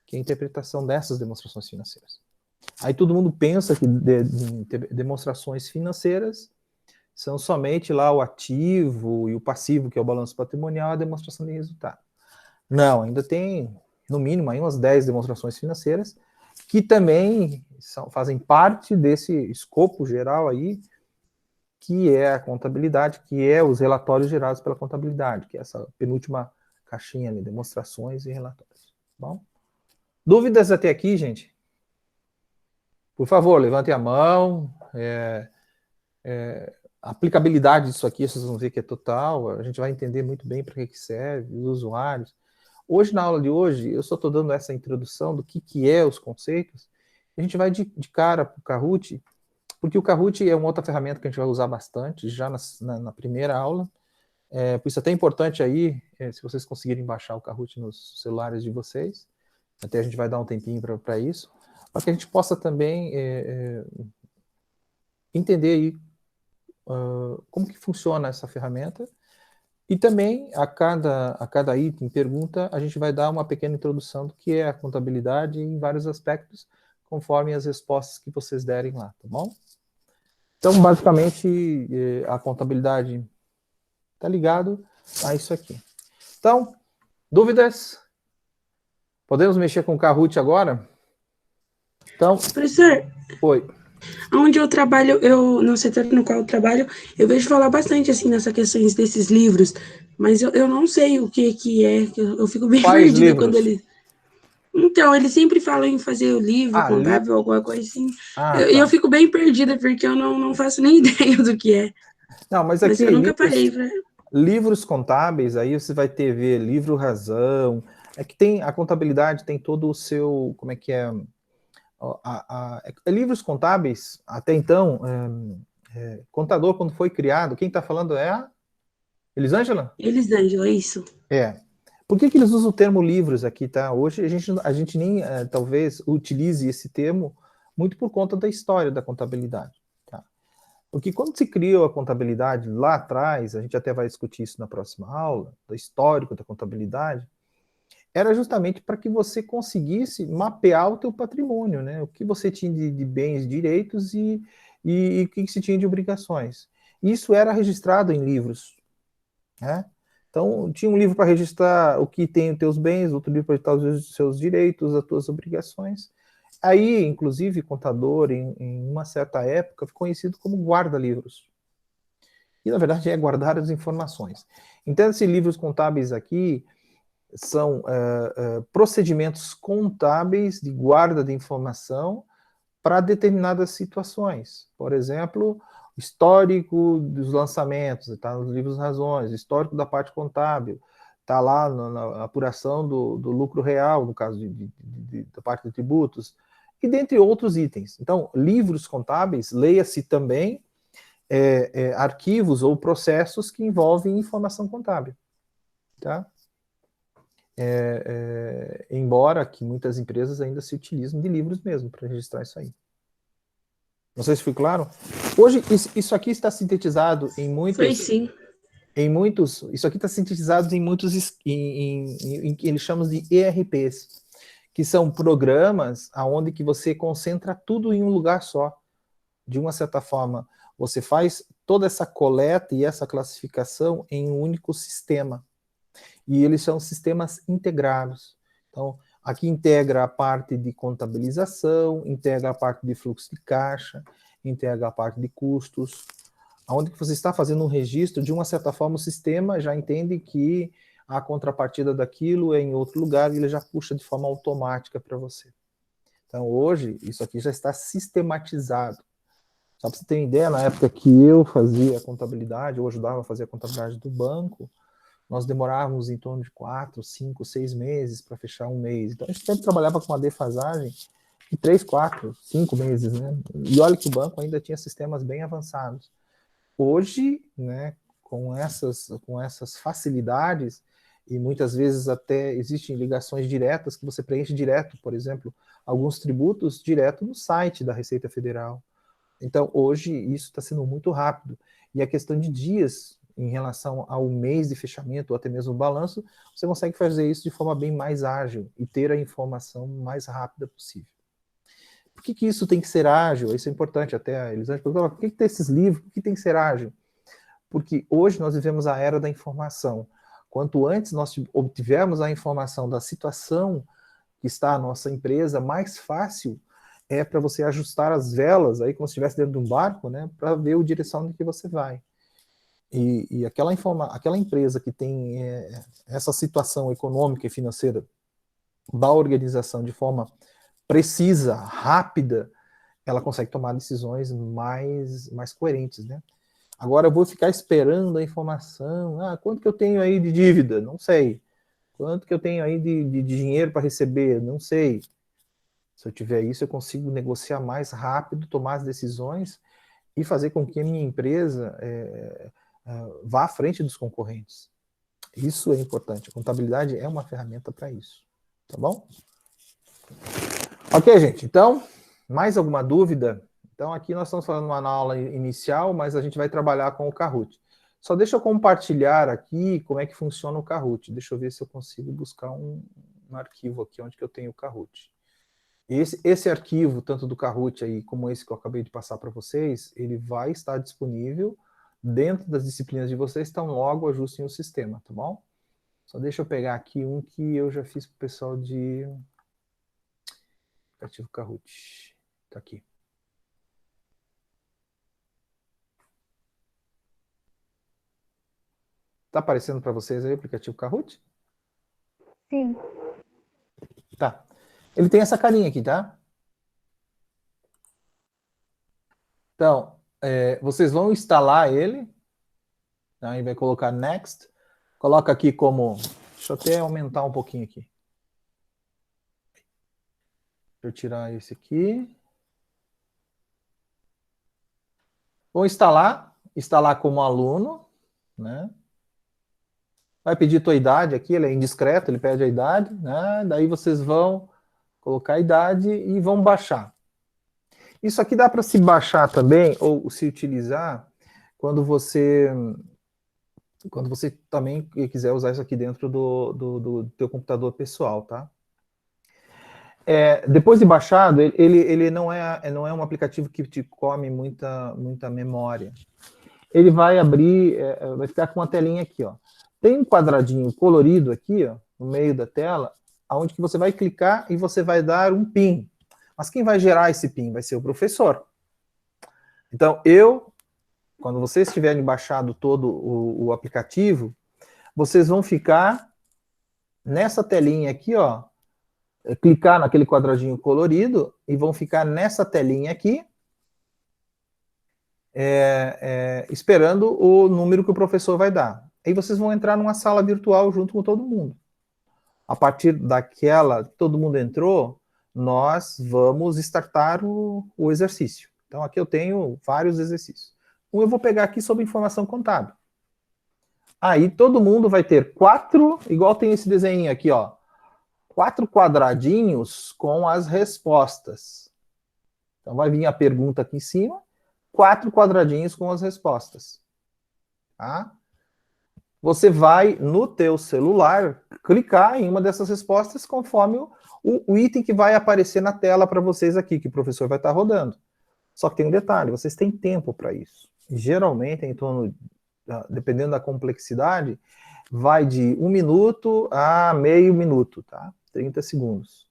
que é a interpretação dessas demonstrações financeiras. Aí todo mundo pensa que demonstrações financeiras são somente lá o ativo e o passivo, que é o balanço patrimonial, a demonstração de resultado. Não, ainda tem, no mínimo, aí umas 10 demonstrações financeiras, que também fazem parte desse escopo geral aí, que é a contabilidade, que é os relatórios gerados pela contabilidade, que é essa penúltima caixinha ali, demonstrações e relatórios. Bom? Dúvidas até aqui, gente? Por favor, levantem a mão. A aplicabilidade disso aqui, vocês vão ver que é total, a gente vai entender muito bem para que serve, os usuários. Hoje, na aula de hoje, eu só estou dando essa introdução do que é os conceitos. A gente vai de cara para o Kahoot, porque o Kahoot é uma outra ferramenta que a gente vai usar bastante, já na primeira aula. Por isso é até importante aí, se vocês conseguirem baixar o Kahoot nos celulares de vocês, até a gente vai dar um tempinho para isso, para que a gente possa também entender aí como que funciona essa ferramenta. E também, a cada item, pergunta, a gente vai dar uma pequena introdução do que é a contabilidade em vários aspectos, conforme as respostas que vocês derem lá, tá bom? Então, basicamente, a contabilidade está ligado a isso aqui. Então, dúvidas? Podemos mexer com o Kahoot agora? Então, professor, oi. onde eu trabalho, no setor no qual eu trabalho, eu vejo falar bastante, assim, nessas questões desses livros, mas eu não sei o que é, eu fico bem Quais perdida livros? quando eles... Então, eles sempre falam em fazer o livro contábil, alguma coisa assim, e eu fico bem perdida, porque eu não faço nem ideia do que é. Não, mas aqui, eu nunca parei pra... livros contábeis, aí você vai ver livro razão, é que tem, a contabilidade tem todo o seu, como é que é... livros contábeis, até então, contador, quando foi criado, quem está falando é a Elisângela? Elisângela, isso. Por que eles usam o termo livros aqui, tá? Hoje a gente nem, talvez, utilize esse termo muito por conta da história da contabilidade, tá? Porque quando se criou a contabilidade lá atrás, a gente até vai discutir isso na próxima aula, do histórico da contabilidade, era justamente para que você conseguisse mapear o teu patrimônio, né? O que você tinha de bens, direitos e o que se tinha de obrigações. Isso era registrado em livros, né? Então, tinha um livro para registrar o que tem os teus bens, outro livro para registrar os seus direitos, as tuas obrigações. Aí, inclusive, contador, em uma certa época, ficou conhecido como guarda-livros. E, na verdade, é guardar as informações. Então, esses livros contábeis aqui são procedimentos contábeis de guarda de informação para determinadas situações. Por exemplo, histórico dos lançamentos, está nos livros razões, histórico da parte contábil, está lá na apuração do lucro real, no caso da parte de tributos, e dentre outros itens. Então, livros contábeis, leia-se também arquivos ou processos que envolvem informação contábil. Tá? Embora que muitas empresas ainda se utilizem de livros mesmo para registrar isso aí. Não sei se foi claro. Hoje, isso aqui está sintetizado em muitos... Foi sim. Isso aqui está sintetizado em muitos... que eles chamam de ERPs, que são programas onde que você concentra tudo em um lugar só. De uma certa forma, você faz toda essa coleta e essa classificação em um único sistema. E eles são sistemas integrados. Então, aqui integra a parte de contabilização, integra a parte de fluxo de caixa, integra a parte de custos. Onde você está fazendo um registro, de uma certa forma, o sistema já entende que a contrapartida daquilo é em outro lugar e ele já puxa de forma automática para você. Então, hoje, isso aqui já está sistematizado. Só para você ter uma ideia, na época que eu fazia a contabilidade, eu ajudava a fazer a contabilidade do banco, nós demorávamos em torno de 4, 5, 6 meses para fechar um mês. Então, a gente sempre trabalhava com uma defasagem de 3, 4, 5 meses, né? E olha que o banco ainda tinha sistemas bem avançados. Hoje, né, com essas facilidades, e muitas vezes até existem ligações diretas que você preenche direto, por exemplo, alguns tributos direto no site da Receita Federal. Então, hoje, isso está sendo muito rápido. E a questão de dias, em relação ao mês de fechamento, ou até mesmo o balanço, você consegue fazer isso de forma bem mais ágil e ter a informação mais rápida possível. Por que isso tem que ser ágil? Isso é importante, até a Elisângela perguntou, por que tem esses livros? Por que tem que ser ágil? Porque hoje nós vivemos a era da informação. Quanto antes nós obtivermos a informação da situação que está a nossa empresa, mais fácil é para você ajustar as velas, aí como se estivesse dentro de um barco, né, para ver a direção em que você vai. E aquela empresa que tem essa situação econômica e financeira da organização de forma precisa, rápida, ela consegue tomar decisões mais coerentes, né? Agora eu vou ficar esperando a informação, quanto que eu tenho aí de dívida? Não sei. Quanto que eu tenho aí de dinheiro para receber? Não sei. Se eu tiver isso, eu consigo negociar mais rápido, tomar as decisões e fazer com que a minha empresa vá à frente dos concorrentes. Isso é importante. A contabilidade é uma ferramenta para isso. Tá bom? Ok, gente. Então, mais alguma dúvida? Então, aqui nós estamos falando uma aula inicial, mas a gente vai trabalhar com o Kahoot. Só deixa eu compartilhar aqui como é que funciona o Kahoot. Deixa eu ver se eu consigo buscar um arquivo aqui onde que eu tenho o Kahoot. Esse arquivo, tanto do Kahoot aí, como esse que eu acabei de passar para vocês, ele vai estar disponível dentro das disciplinas de vocês, então logo ajustem o sistema, tá bom? Só deixa eu pegar aqui um que eu já fiz para o pessoal de aplicativo Kahoot. Tá aqui. Tá aparecendo para vocês aí o aplicativo Kahoot? Sim. Tá. Ele tem essa carinha aqui, tá? Então, vocês vão instalar ele. Aí vai colocar Next. Coloca aqui como... Deixa eu até aumentar um pouquinho aqui. Deixa eu tirar esse aqui. Vou instalar como aluno, né? Vai pedir tua idade aqui, ele é indiscreto, ele pede a idade, né? Daí vocês vão colocar a idade e vão baixar. Isso aqui dá para se baixar também, ou se utilizar, quando você também quiser usar isso aqui dentro do teu computador pessoal, tá? Depois de baixado, ele não é um aplicativo que te come muita memória. Ele vai abrir, vai ficar com uma telinha aqui, ó. Tem um quadradinho colorido aqui, ó, no meio da tela, onde que você vai clicar e você vai dar um PIN. Mas quem vai gerar esse PIN vai ser o professor. Então, quando vocês tiverem baixado todo o aplicativo, vocês vão ficar nessa telinha aqui, ó, clicar naquele quadradinho colorido e vão ficar nessa telinha aqui, esperando o número que o professor vai dar. Aí vocês vão entrar numa sala virtual junto com todo mundo. A partir daquela, todo mundo entrou, nós vamos startar o exercício. Então aqui eu tenho vários exercícios. Eu vou pegar aqui sobre informação contábil. Aí todo mundo vai ter 4, igual tem esse desenho aqui, ó. 4 quadradinhos com as respostas. Então vai vir a pergunta aqui em cima, 4 quadradinhos com as respostas. Tá? Você vai, no teu celular, clicar em uma dessas respostas conforme o item que vai aparecer na tela para vocês aqui, que o professor vai estar rodando. Só que tem um detalhe, vocês têm tempo para isso. Geralmente, em torno, dependendo da complexidade, vai de 1 minuto a meio minuto, tá? 30 segundos.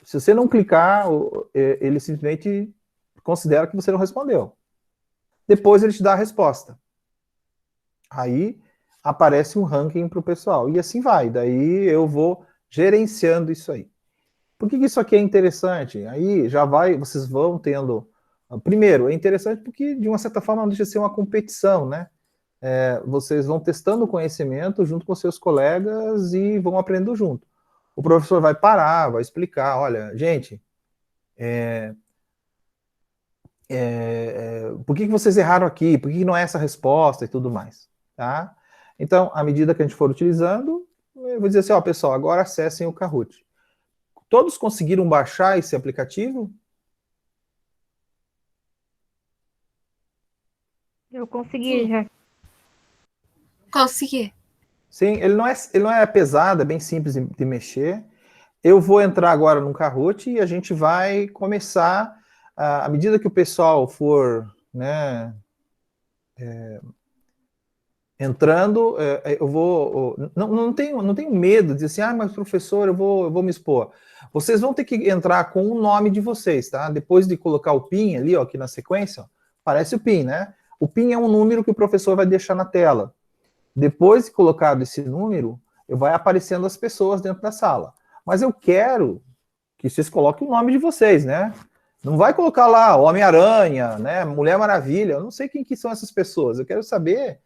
Se você não clicar, ele simplesmente considera que você não respondeu. Depois ele te dá a resposta. Aí aparece um ranking para o pessoal. E assim vai. Daí eu vou gerenciando isso aí. Por que isso aqui é interessante? Aí já vocês vão tendo... Primeiro, é interessante porque, de uma certa forma, não deixa de ser uma competição, né? Vocês vão testando o conhecimento junto com seus colegas e vão aprendendo junto. O professor vai parar, vai explicar, olha, gente, por que vocês erraram aqui? Por que não é essa resposta e tudo mais? Tá? Então, à medida que a gente for utilizando, eu vou dizer assim, ó, pessoal, agora acessem o Kahoot. Todos conseguiram baixar esse aplicativo? Eu consegui já. Consegui. Sim, ele não é pesado, é bem simples de mexer. Eu vou entrar agora no Kahoot e a gente vai começar, à medida que o pessoal for, né, entrando, eu vou... Não tenho medo de dizer assim, mas professor, eu vou me expor. Vocês vão ter que entrar com o nome de vocês, tá? Depois de colocar o PIN ali, ó, aqui na sequência, ó, aparece o PIN, né? O PIN é um número que o professor vai deixar na tela. Depois de colocado esse número, vai aparecendo as pessoas dentro da sala. Mas eu quero que vocês coloquem o nome de vocês, né? Não vai colocar lá Homem-Aranha, né? Mulher Maravilha, eu não sei quem que são essas pessoas. Eu quero saber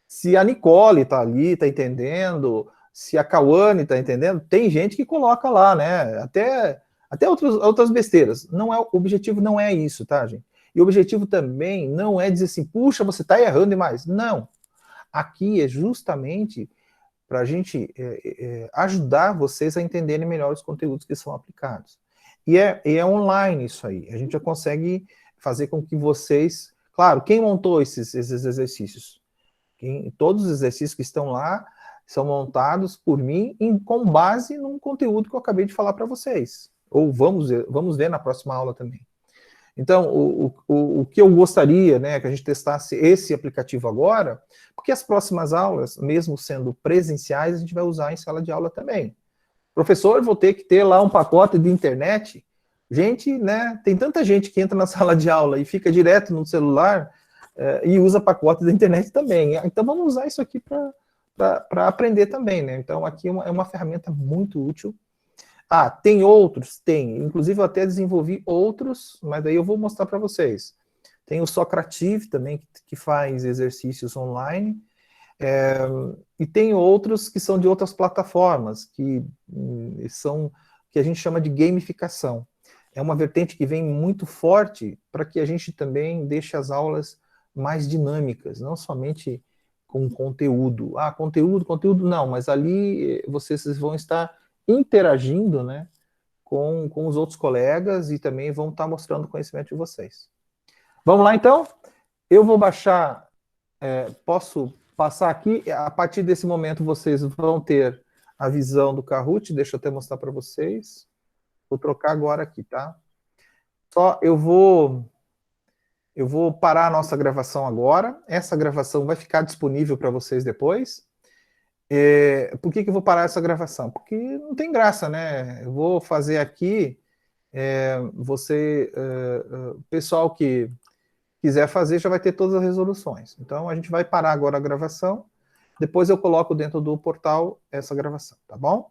se a Nicole tá ali, tá entendendo, se a Cauane tá entendendo. Tem gente que coloca lá, né? Até outras besteiras. O objetivo não é isso, tá, gente? E o objetivo também não é dizer assim, puxa, você tá errando demais. Não. Aqui é justamente para a gente ajudar vocês a entenderem melhor os conteúdos que são aplicados. E é online isso aí. A gente já consegue fazer com que vocês... Claro, quem montou esses exercícios? Todos os exercícios que estão lá são montados por mim com base num conteúdo que eu acabei de falar para vocês. Ou vamos ver na próxima aula também. Então, o que eu gostaria, né, que a gente testasse esse aplicativo agora, porque as próximas aulas, mesmo sendo presenciais, a gente vai usar em sala de aula também. Professor, vou ter que ter lá um pacote de internet. Gente, né, tem tanta gente que entra na sala de aula e fica direto no celular e usa pacote da internet também. Então, vamos usar isso aqui para aprender também, né? Então, aqui é uma ferramenta muito útil. Tem outros? Tem. Inclusive, eu até desenvolvi outros, mas daí eu vou mostrar para vocês. Tem o Socrative também, que faz exercícios online. E tem outros que são de outras plataformas, que a gente chama de gamificação. É uma vertente que vem muito forte para que a gente também deixe as aulas mais dinâmicas, não somente com conteúdo. Conteúdo, não, mas ali vocês vão estar interagindo, né, com os outros colegas e também vão estar mostrando o conhecimento de vocês. Vamos lá, então? Eu vou baixar, posso passar aqui, a partir desse momento vocês vão ter a visão do Kahoot, deixa eu até mostrar para vocês. Vou trocar agora aqui, tá? Só eu vou parar a nossa gravação agora, essa gravação vai ficar disponível para vocês depois. Por que eu vou parar essa gravação? Porque não tem graça, né? Eu vou fazer aqui, o pessoal que quiser fazer já vai ter todas as resoluções. Então a gente vai parar agora a gravação, depois eu coloco dentro do portal essa gravação, tá bom?